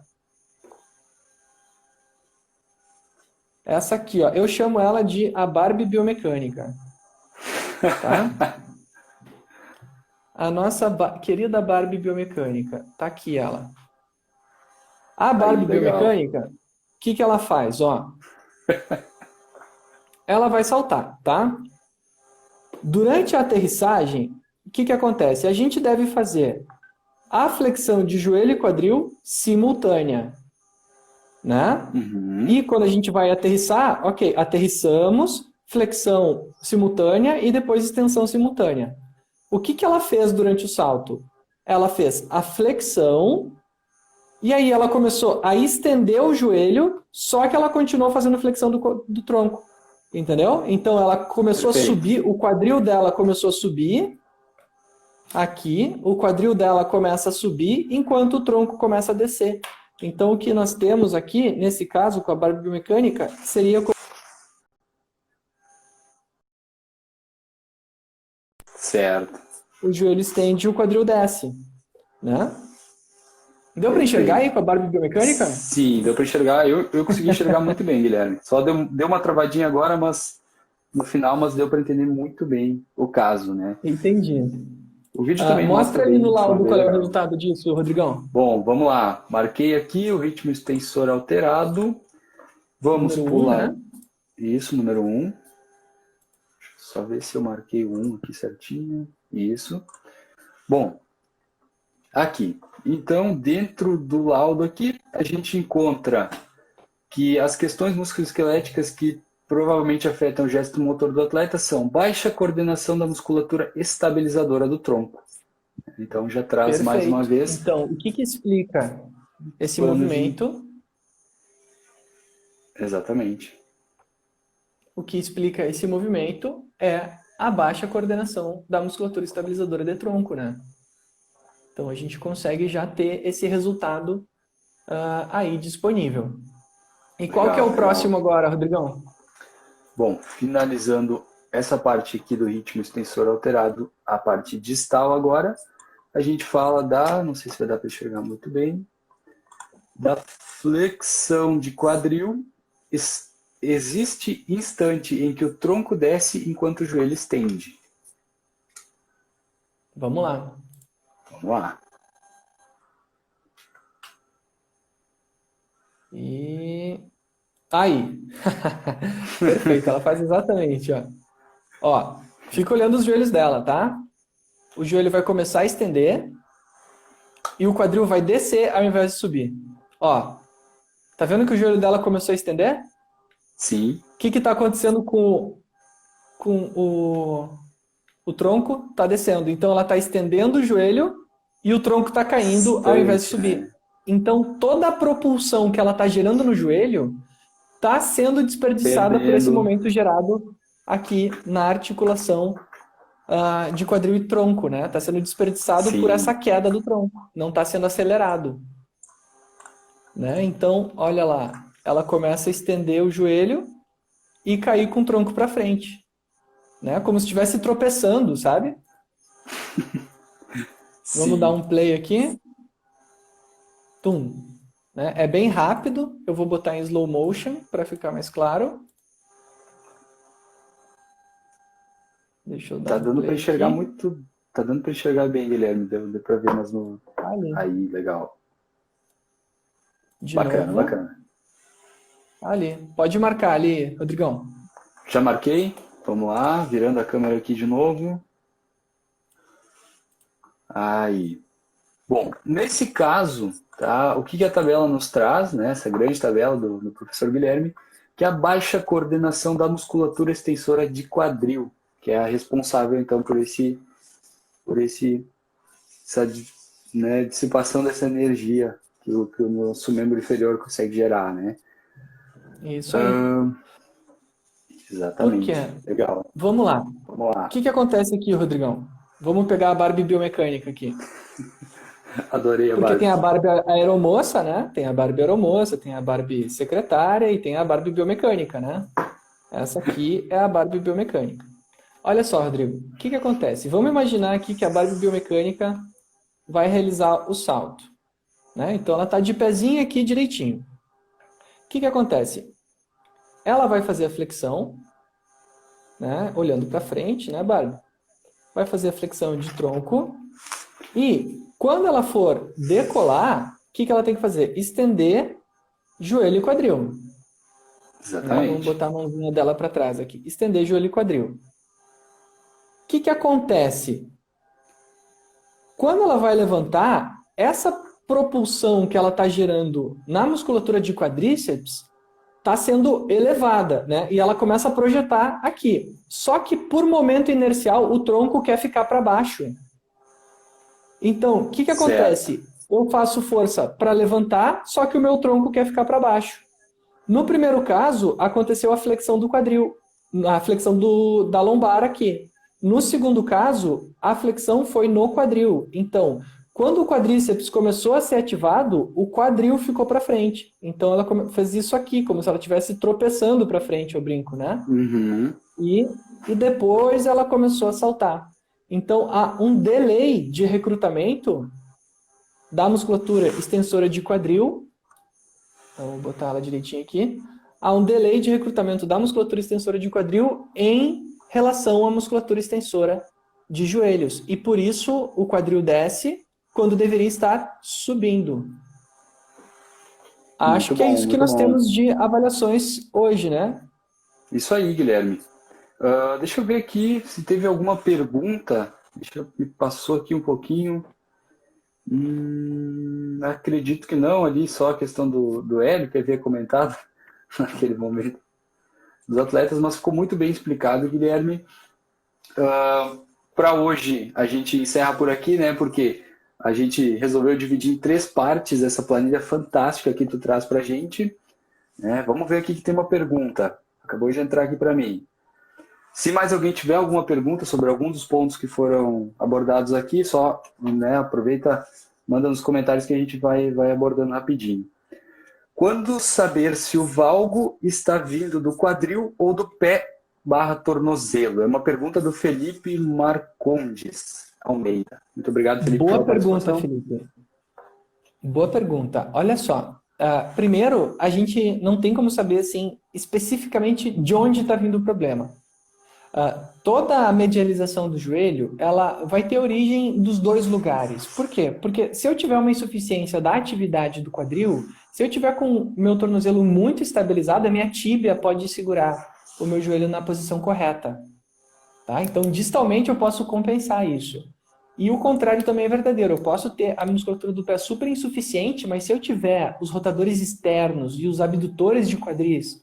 Essa aqui, ó, eu chamo ela de a Barbie biomecânica, tá? A nossa querida Barbie biomecânica, tá aqui ela. A Barbie biomecânica, o que ela faz, ó? Ela vai saltar, tá? Durante a aterrissagem, o que acontece? A gente deve fazer a flexão de joelho e quadril simultânea, né? E quando a gente vai aterrissar, ok, aterrissamos, flexão simultânea e depois extensão simultânea. O que ela fez durante o salto? Ela fez a flexão e aí ela começou a estender o joelho, só que ela continuou fazendo flexão do tronco, entendeu? Então ela começou a subir, o quadril dela começou a subir, aqui, o quadril dela começa a subir, enquanto o tronco começa a descer. Então, o que nós temos aqui, nesse caso, com a Barbie biomecânica, seria... Certo. O joelho estende e o quadril desce, né? Deu para enxergar aí com a Barbie biomecânica? Sim, deu para enxergar. Eu consegui enxergar muito bem, Guilherme. Só deu uma travadinha agora, mas no final, deu para entender muito bem o caso, né? Entendi. O vídeo também mostra ali no laudo qual é o resultado disso, Rodrigão. Bom, vamos lá. Marquei aqui o ritmo extensor alterado. Vamos número pular. 1, né? Isso, número 1. Deixa eu só ver se eu marquei o 1 aqui certinho. Isso. Bom, aqui. Então, dentro do laudo aqui, a gente encontra que as questões musculoesqueléticas que provavelmente afetam o gesto motor do atleta são baixa coordenação da musculatura estabilizadora do tronco. Então já traz mais uma vez. Então, o que explica esse movimento? Exatamente. O que explica esse movimento é a baixa coordenação da musculatura estabilizadora de tronco, né? Então a gente consegue já ter esse resultado aí disponível. E qual que é o próximo agora, Rodrigão? Bom, finalizando essa parte aqui do ritmo extensor alterado, a parte distal agora, a gente fala não sei se vai dar para enxergar muito bem, da flexão de quadril. Existe instante em que o tronco desce enquanto o joelho estende. Vamos lá. Vamos lá. E aí. Perfeito, ela faz exatamente, ó. Ó, fica olhando os joelhos dela, tá? O joelho vai começar a estender e o quadril vai descer ao invés de subir. Ó, tá vendo que o joelho dela começou a estender? Sim. O que tá acontecendo com o tronco? Tá descendo. Então ela tá estendendo o joelho e o tronco tá caindo ao invés de subir. Né? Então toda a propulsão que ela tá gerando no joelho tá sendo desperdiçada por esse momento gerado aqui na articulação de quadril e tronco, né? Tá sendo desperdiçado por essa queda do tronco. Não tá sendo acelerado. Né? Então, olha lá. Ela começa a estender o joelho e cair com o tronco para frente. Né? Como se estivesse tropeçando, sabe? Vamos dar um play aqui. Tum. Né? É bem rápido. Eu vou botar em slow motion para ficar mais claro. Deixa eu dar Tá dando para enxergar aqui. Muito. Tá dando para enxergar bem, Guilherme. Deu para ver, mas no. Aí, legal. Bacana, bacana. Ali. Pode marcar ali, Rodrigão. Já marquei? Vamos lá, virando a câmera aqui de novo. Aí. Bom, nesse caso, tá, o que a tabela nos traz, né, essa grande tabela do professor Guilherme, que é a baixa coordenação da musculatura extensora de quadril, que é a responsável, então, essa, né, dissipação dessa energia que o nosso membro inferior consegue gerar, né? Isso aí. Exatamente. Por quê? Legal. Vamos lá. Vamos lá. O que acontece aqui, Rodrigão? Vamos pegar a Barbie biomecânica aqui. Adorei a Porque Barbie. tem a Barbie aeromoça, né? Tem a Barbie aeromoça, tem a Barbie secretária e tem a Barbie biomecânica, né? Essa aqui é a Barbie biomecânica. Olha só, Rodrigo, o que acontece? Vamos imaginar aqui que a Barbie biomecânica vai realizar o salto, né? Então ela está de pezinho aqui direitinho. O que acontece? Ela vai fazer a flexão, né? Olhando para frente, né, Barbie? Vai fazer a flexão de tronco e quando ela for decolar, o que ela tem que fazer? Estender joelho e quadril. Exatamente. Vamos botar a mãozinha dela para trás aqui. Estender joelho e quadril. O que acontece? Quando ela vai levantar, essa propulsão que ela está gerando na musculatura de quadríceps está sendo elevada, né? E ela começa a projetar aqui. Só que por momento inercial, o tronco quer ficar para baixo. Então, o que acontece? Eu faço força para levantar, só que o meu tronco quer ficar para baixo. No primeiro caso, aconteceu a flexão do quadril, a flexão da lombar aqui. No segundo caso, a flexão foi no quadril. Então, quando o quadríceps começou a ser ativado, o quadril ficou para frente. Então, ela fez isso aqui, como se ela estivesse tropeçando para frente, eu brinco, né? Uhum. E depois ela começou a saltar. Então, há um delay de recrutamento da musculatura extensora de quadril. Então, vou botar ela direitinho aqui. Há um delay de recrutamento da musculatura extensora de quadril em relação à musculatura extensora de joelhos. E por isso o quadril desce quando deveria estar subindo. Acho que é isso que nós temos de avaliações hoje, né? Isso aí, Guilherme. Deixa eu ver aqui se teve alguma pergunta. Me passou aqui um pouquinho. Acredito que não, ali só a questão do Hélio, que havia comentado naquele momento dos atletas, mas ficou muito bem explicado, Guilherme. Para hoje, a gente encerra por aqui, né? Porque a gente resolveu dividir em 3 partes essa planilha fantástica que tu traz para a gente. Né? Vamos ver aqui que tem uma pergunta. Acabou de entrar aqui para mim. Se mais alguém tiver alguma pergunta sobre algum dos pontos que foram abordados aqui, só, né, aproveita, manda nos comentários que a gente vai abordando rapidinho. Quando saber se o valgo está vindo do quadril ou do pé/tornozelo? É uma pergunta do Felipe Marcondes Almeida. Muito obrigado, Felipe. Boa pergunta, Felipe. Boa pergunta. Olha só. Primeiro, a gente não tem como saber assim, especificamente de onde está vindo o problema. Toda a medialização do joelho, ela vai ter origem dos 2 lugares. Por quê? Porque se eu tiver uma insuficiência da atividade do quadril, se eu tiver com o meu tornozelo muito estabilizado, a minha tíbia pode segurar o meu joelho na posição correta. Tá? Então, distalmente, eu posso compensar isso. E o contrário também é verdadeiro. Eu posso ter a musculatura do pé super insuficiente, mas se eu tiver os rotadores externos e os abdutores de quadris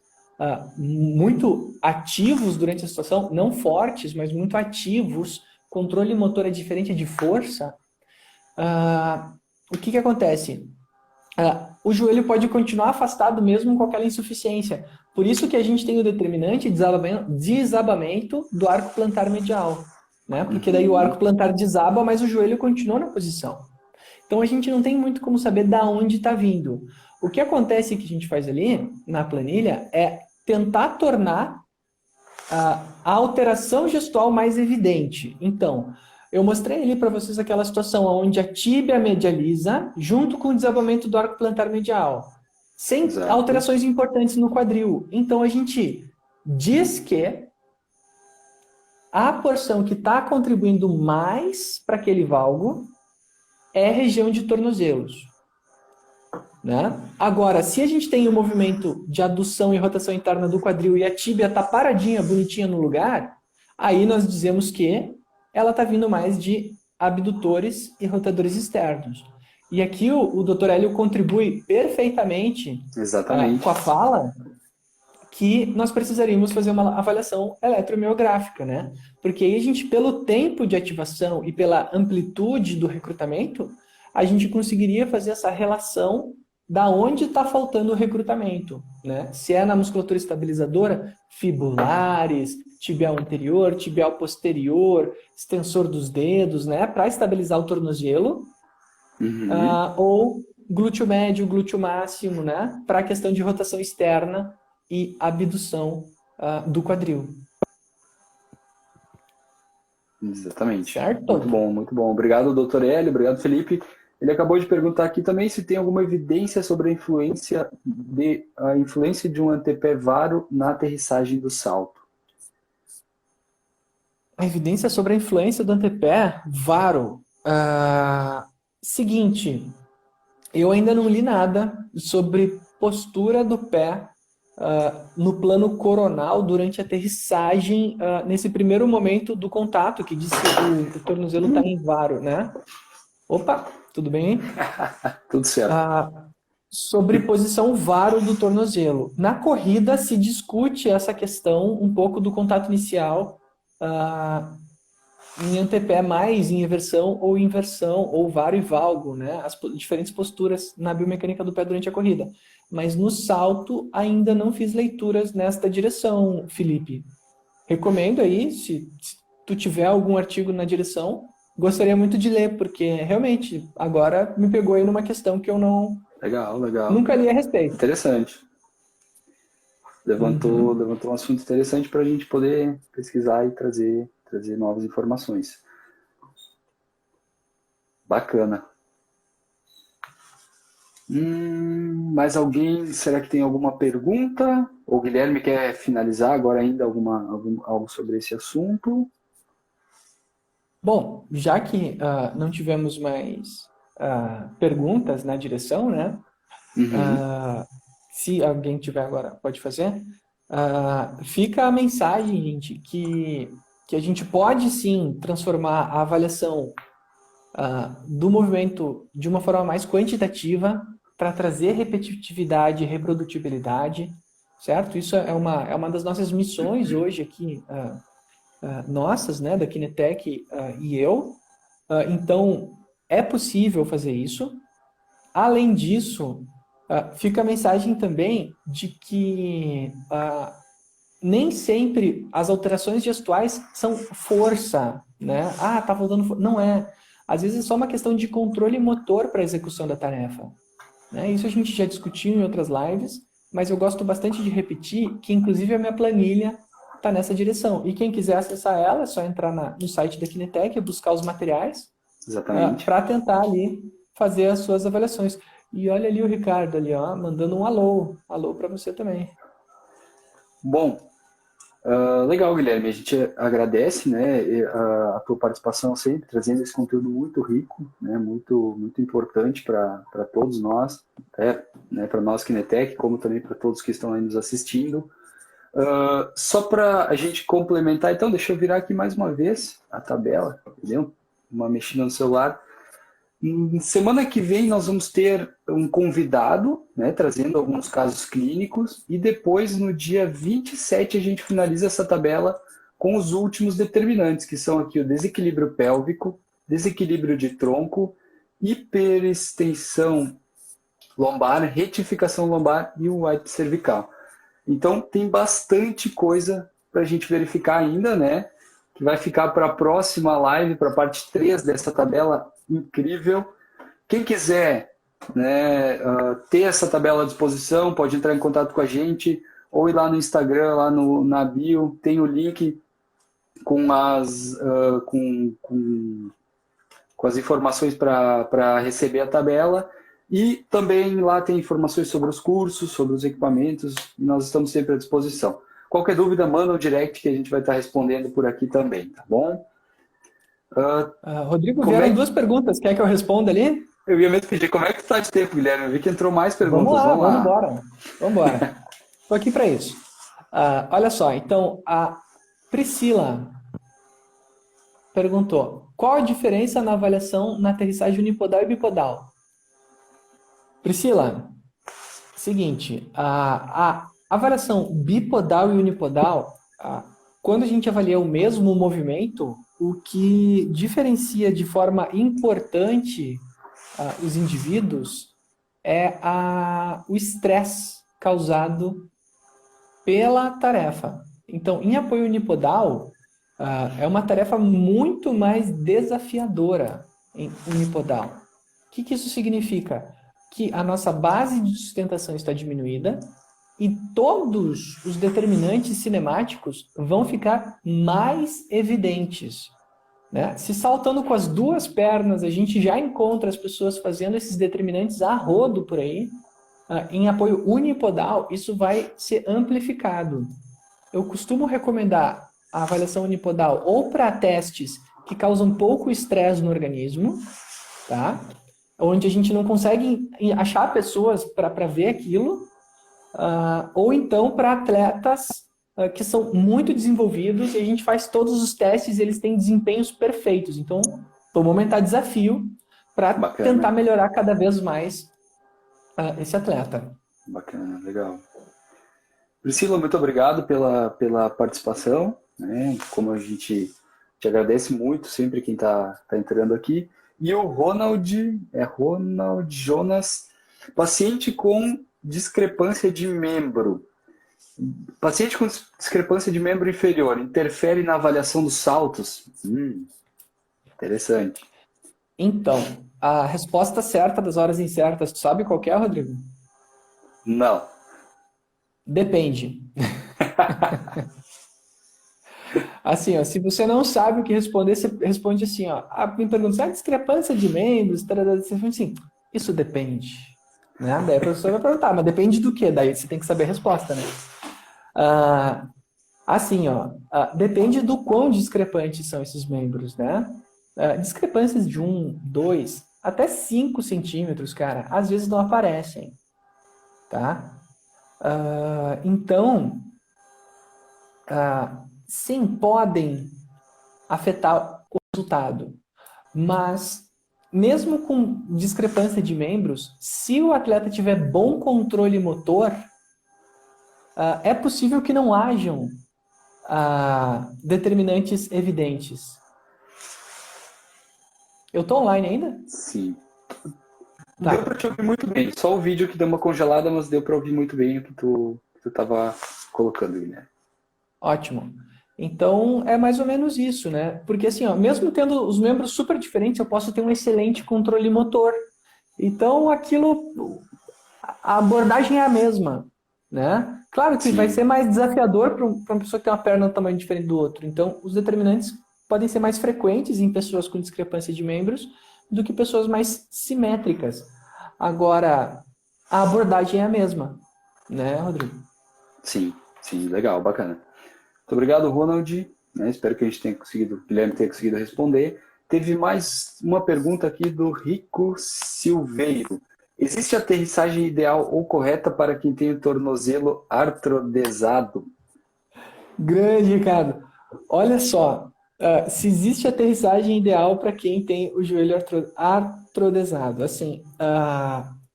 muito ativos durante a situação, não fortes, mas muito ativos, controle motor é diferente de força, o que acontece? O joelho pode continuar afastado mesmo com aquela insuficiência. Por isso que a gente tem o determinante desabamento do arco plantar medial. Né? Porque daí o arco plantar desaba, mas o joelho continua na posição. Então a gente não tem muito como saber de onde está vindo. O que acontece que a gente faz ali na planilha é tentar tornar a alteração gestual mais evidente. Então, eu mostrei ali para vocês aquela situação onde a tíbia medializa junto com o desabamento do arco plantar medial, sem alterações importantes no quadril. Então, a gente diz que a porção que está contribuindo mais para aquele valgo é a região de tornozelos. né? Agora, se a gente tem o movimento de adução e rotação interna do quadril e a tíbia está paradinha, bonitinha no lugar, aí nós dizemos que ela está vindo mais de abdutores e rotadores externos. E aqui o Dr. Hélio contribui perfeitamente Exatamente. com a fala que nós precisaríamos fazer uma avaliação eletromiográfica, né? Porque aí a gente, pelo tempo de ativação e pela amplitude do recrutamento, a gente conseguiria fazer essa relação da onde está faltando o recrutamento, né? Se é na musculatura estabilizadora, fibulares, tibial anterior, tibial posterior, extensor dos dedos, né? Para estabilizar o tornozelo, ou glúteo médio, glúteo máximo, né? Para a questão de rotação externa e abdução do quadril. Exatamente. Certo? Muito bom, muito bom. Obrigado, doutor Hélio. Obrigado, Felipe. Ele acabou de perguntar aqui também se tem alguma evidência sobre a influência de um antepé varo na aterrissagem do salto. A evidência sobre a influência do antepé varo. Seguinte, eu ainda não li nada sobre postura do pé no plano coronal durante a aterrissagem, nesse primeiro momento do contato, que diz que o tornozelo está em varo, né? Opa, tudo bem? Tudo certo. Sobre posição varo do tornozelo. Na corrida se discute essa questão um pouco do contato inicial em antepé mais em eversão, ou varo e valgo, né? As diferentes posturas na biomecânica do pé durante a corrida. Mas no salto ainda não fiz leituras nesta direção, Felipe. Recomendo aí, se tu tiver algum artigo na direção, gostaria muito de ler, porque realmente agora me pegou aí numa questão que eu Legal. nunca li a respeito. Interessante. Levantou um assunto interessante para a gente poder pesquisar e trazer novas informações. Bacana. Mais alguém? Será que tem alguma pergunta? O Guilherme quer finalizar agora ainda algo sobre esse assunto? Bom, já que não tivemos mais perguntas na direção, né? Se alguém tiver agora, pode fazer. Fica a mensagem, gente, que a gente pode sim transformar a avaliação do movimento de uma forma mais quantitativa para trazer repetitividade e reprodutibilidade, certo? Isso é uma das nossas missões hoje aqui, nossas, né, da Kinetec e eu. Então, é possível fazer isso. Além disso, fica a mensagem também de que nem sempre as alterações gestuais são força, né? Tá faltando força. Não é. Às vezes é só uma questão de controle motor para a execução da tarefa, né? Isso a gente já discutiu em outras lives, mas eu gosto bastante de repetir que, inclusive, a minha planilha está nessa direção. E quem quiser acessar ela, é só entrar no site da Kinetec e buscar os materiais para tentar ali fazer as suas avaliações. E olha ali o Ricardo ali, ó, mandando um alô. Alô para você também. Bom, legal, Guilherme. A gente agradece, né, a tua participação sempre, trazendo esse conteúdo muito rico, né, muito, muito importante para todos nós, né, para nós Kinetec, como também para todos que estão aí nos assistindo. Só para a gente complementar, então, deixa eu virar aqui mais uma vez a tabela, entendeu? Uma mexida no celular. Semana que vem nós vamos ter um convidado, né, trazendo alguns casos clínicos, e depois no dia 27 a gente finaliza essa tabela com os últimos determinantes, que são aqui o desequilíbrio pélvico, desequilíbrio de tronco, hiperextensão lombar, retificação lombar e o wipe cervical. Então tem bastante coisa para a gente verificar ainda, né, que vai ficar para a próxima live, para a parte 3 dessa tabela incrível. Quem quiser, né, ter essa tabela à disposição, pode entrar em contato com a gente, ou ir lá no Instagram, lá na bio, tem o link com as informações para receber a tabela. E também lá tem informações sobre os cursos, sobre os equipamentos, e nós estamos sempre à disposição. Qualquer dúvida, manda um direct que a gente vai estar respondendo por aqui também, tá bom? Rodrigo, vieram duas perguntas. Quer que eu responda ali? Eu ia mesmo pedir, como é que tá de tempo, Guilherme? Eu vi que entrou mais perguntas. Vamos lá, vamos embora. Vamos embora. Estou aqui para isso. Olha só, então, a Priscila perguntou, qual a diferença na avaliação na aterrissagem unipodal e bipodal? Priscila, seguinte, a avaliação bipodal e unipodal, quando a gente avalia o mesmo movimento, o que diferencia de forma importante os indivíduos é o estresse causado pela tarefa. Então, em apoio unipodal, é uma tarefa muito mais desafiadora em unipodal. O que isso significa? Que a nossa base de sustentação está diminuída e todos os determinantes cinemáticos vão ficar mais evidentes. Né? Se saltando com as duas pernas, a gente já encontra as pessoas fazendo esses determinantes a rodo por aí, em apoio unipodal, isso vai ser amplificado. Eu costumo recomendar a avaliação unipodal ou para testes que causam pouco estresse no organismo, tá? Onde a gente não consegue achar pessoas para ver aquilo, ou então para atletas que são muito desenvolvidos e a gente faz todos os testes e eles têm desempenhos perfeitos. Então, vamos aumentar desafio para tentar melhorar cada vez mais esse atleta. Bacana, legal. Priscila, muito obrigado pela participação. Né? Como a gente te agradece muito sempre quem está entrando aqui. E o Ronald Jonas, paciente com discrepância de membro. Paciente com discrepância de membro inferior interfere na avaliação dos saltos? Interessante. Então, a resposta certa das horas incertas, tu sabe qual que é, Rodrigo? Não. Depende. Assim, ó, se você não sabe o que responder, você responde assim, ó. Me pergunta, se é discrepância de membros? Você responde assim, isso depende. Né? Daí a professora vai perguntar, mas depende do quê? Daí você tem que saber a resposta, né? Assim, ó, depende do quão discrepantes são esses membros, né? Discrepâncias de 1, 2, até 5 centímetros, cara, às vezes não aparecem, tá? Então, sim, podem afetar o resultado, mas mesmo com discrepância de membros, se o atleta tiver bom controle motor, é possível que não hajam determinantes evidentes. Eu tô online ainda? Sim. Tá. Deu para te ouvir muito bem. Só o vídeo que deu uma congelada, mas deu para ouvir muito bem o que tu estava colocando, Guilherme. Ótimo. Então, é mais ou menos isso, né? Porque assim, ó, mesmo tendo os membros super diferentes, eu posso ter um excelente controle motor. Então, a abordagem é a mesma, né? Claro que vai ser mais desafiador para uma pessoa que tem uma perna de tamanho diferente do outro. Então, os determinantes podem ser mais frequentes em pessoas com discrepância de membros do que pessoas mais simétricas. Agora, a abordagem é a mesma, né, Rodrigo? Sim, legal, bacana. Muito obrigado, Ronald. Espero que o Guilherme tenha conseguido responder. Teve mais uma pergunta aqui do Rico Silveiro. Existe aterrissagem ideal ou correta para quem tem o tornozelo artrodesado? Grande, Ricardo. Olha só, se existe aterrissagem ideal para quem tem o joelho artrodesado. Assim,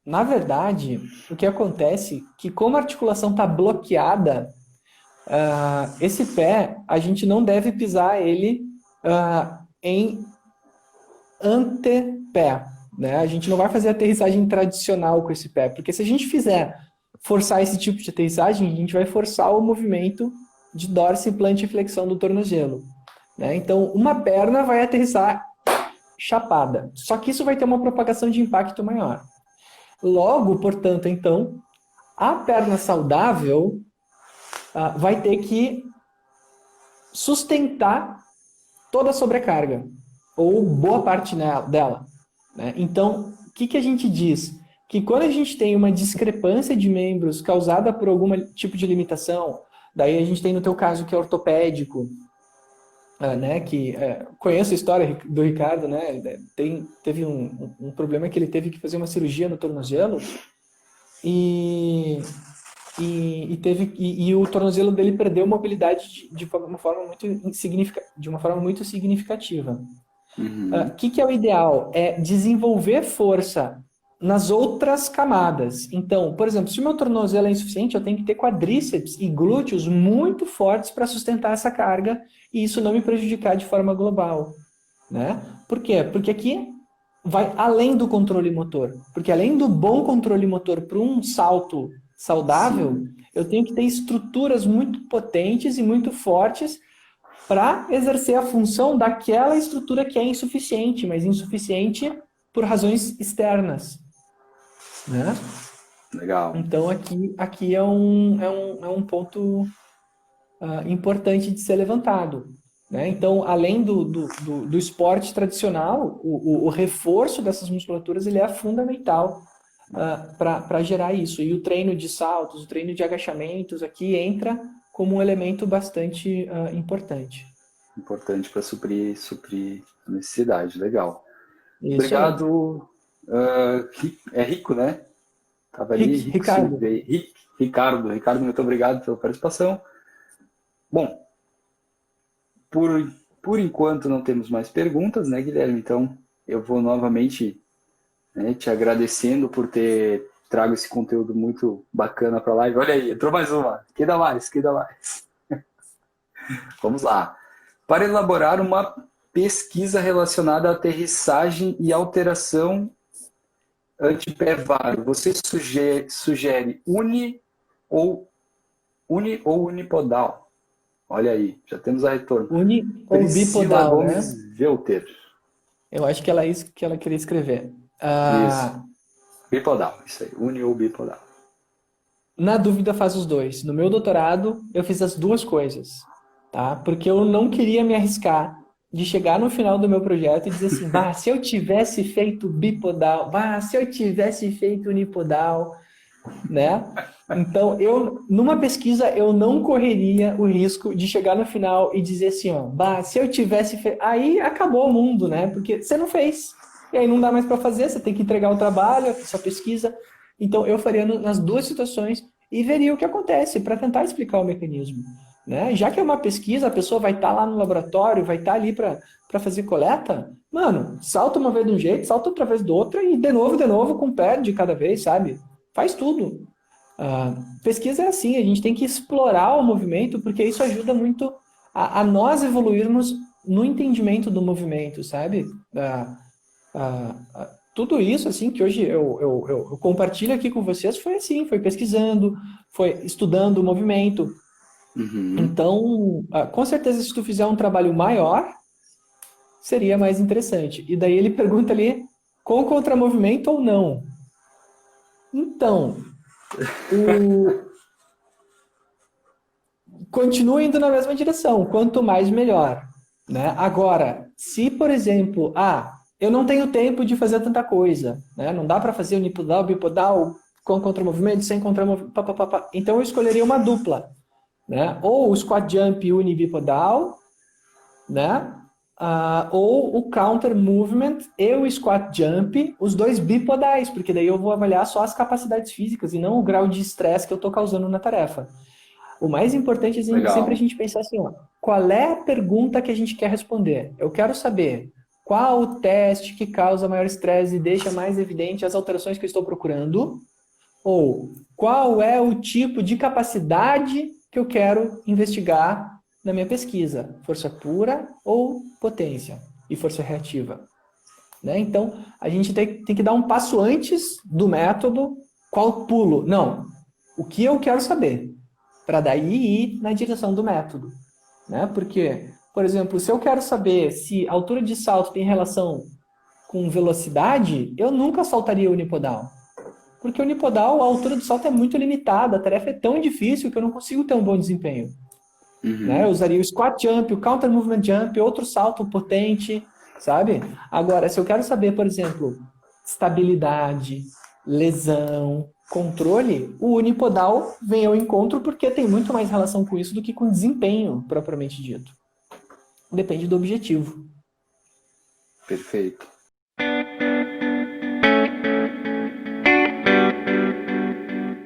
na verdade, o que acontece é que como a articulação está bloqueada, esse pé, a gente não deve pisar ele em antepé. Né? A gente não vai fazer aterrissagem tradicional com esse pé, porque se a gente forçar esse tipo de aterrissagem, a gente vai forçar o movimento de dorsiflexão e flexão do tornozelo. Né? Então, uma perna vai aterrissar chapada, só que isso vai ter uma propagação de impacto maior. Logo, portanto, então, a perna saudável vai ter que sustentar toda a sobrecarga, ou boa parte dela. Né? Então, o que a gente diz? Que quando a gente tem uma discrepância de membros causada por algum tipo de limitação, daí a gente tem no teu caso que é ortopédico, né, que conheço a história do Ricardo, né, teve um problema que ele teve que fazer uma cirurgia no tornozelo e o tornozelo dele perdeu mobilidade de uma forma muito significativa. O que é o ideal? É desenvolver força nas outras camadas. Então, por exemplo, se o meu tornozelo é insuficiente, eu tenho que ter quadríceps e glúteos muito fortes para sustentar essa carga e isso não me prejudicar de forma global, né? Por quê? Porque aqui vai além do controle motor. Porque além do bom controle motor para um salto saudável, Sim. eu tenho que ter estruturas muito potentes e muito fortes para exercer a função daquela estrutura que é insuficiente, mas insuficiente por razões externas, né? Legal. Então, aqui é um ponto importante de ser levantado, né? Então, além do esporte tradicional, o reforço dessas musculaturas ele é fundamental para gerar isso. E o treino de saltos, o treino de agachamentos aqui entra como um elemento bastante importante. Importante para suprir a necessidade. Legal. Isso aí. Obrigado. É Rico, né? Tava ali, Ricardo. Ricardo, muito obrigado pela participação. Bom, por enquanto não temos mais perguntas, né, Guilherme? Então, eu vou novamente, né, te agradecendo por ter trago esse conteúdo muito bacana para a live. Olha aí, entrou mais uma. Que dá mais. Vamos lá. Para elaborar uma pesquisa relacionada à aterrissagem e alteração antipé-varo, você sugere uni ou unipodal? Olha aí, já temos a retorno. Uni ou Priscila bipodal, né? Gomes Velter. Eu acho que ela é isso que ela queria escrever. Isso. Bipodal, isso aí. Uni ou bipodal. Na dúvida, faz os dois. No meu doutorado, eu fiz as duas coisas, tá? Porque eu não queria me arriscar de chegar no final do meu projeto e dizer assim, bah, se eu tivesse feito bipodal, bah, se eu tivesse feito unipodal, né? Então, numa pesquisa, eu não correria o risco de chegar no final e dizer assim, ó, bah, se eu tivesse feito... Aí acabou o mundo, né? Porque você não fez. E aí não dá mais para fazer, você tem que entregar o trabalho, a sua pesquisa. Então, eu faria nas duas situações e veria o que acontece para tentar explicar o mecanismo, né? Já que é uma pesquisa, a pessoa vai estar lá no laboratório, vai estar ali para fazer coleta, mano, salta uma vez de um jeito, salta outra vez do outro e de novo, com o pé de cada vez, sabe? Faz tudo. Pesquisa é assim, a gente tem que explorar o movimento, porque isso ajuda muito a nós evoluirmos no entendimento do movimento, sabe? Tudo isso, assim, que hoje eu compartilho aqui com vocês, foi assim, foi pesquisando, foi estudando o movimento. Então, com certeza, se tu fizer um trabalho maior, seria mais interessante. E daí ele pergunta ali, com contramovimento ou não? Então, continua indo na mesma direção, quanto mais melhor, né? Agora, se, por exemplo, eu não tenho tempo de fazer tanta coisa, né? Não dá para fazer unipodal, bipodal, com contramovimento, sem contramovimento, então eu escolheria uma dupla, né? Ou o squat jump unibipodal, né? Ou o counter movement e o squat jump, os dois bipodais, porque daí eu vou avaliar só as capacidades físicas e não o grau de estresse que eu estou causando na tarefa. O mais importante é sempre a gente pensar assim, ó, qual é a pergunta que a gente quer responder? Eu quero saber qual o teste que causa maior estresse e deixa mais evidente as alterações que eu estou procurando, ou qual é o tipo de capacidade que eu quero investigar na minha pesquisa, força pura ou potência e força reativa. Né? Então, a gente tem que dar um passo antes do método, qual pulo? Não, o que eu quero saber, para daí ir na direção do método. Né? Porque, por exemplo, se eu quero saber se a altura de salto tem relação com velocidade, eu nunca saltaria unipodal. Porque unipodal, a altura do salto é muito limitada, a tarefa é tão difícil que eu não consigo ter um bom desempenho. Né? Eu usaria o squat jump, o counter movement jump, outro salto potente, sabe? Agora, se eu quero saber, por exemplo, estabilidade, lesão, controle, o unipodal vem ao encontro porque tem muito mais relação com isso do que com desempenho, propriamente dito. depende do objetivo. Perfeito.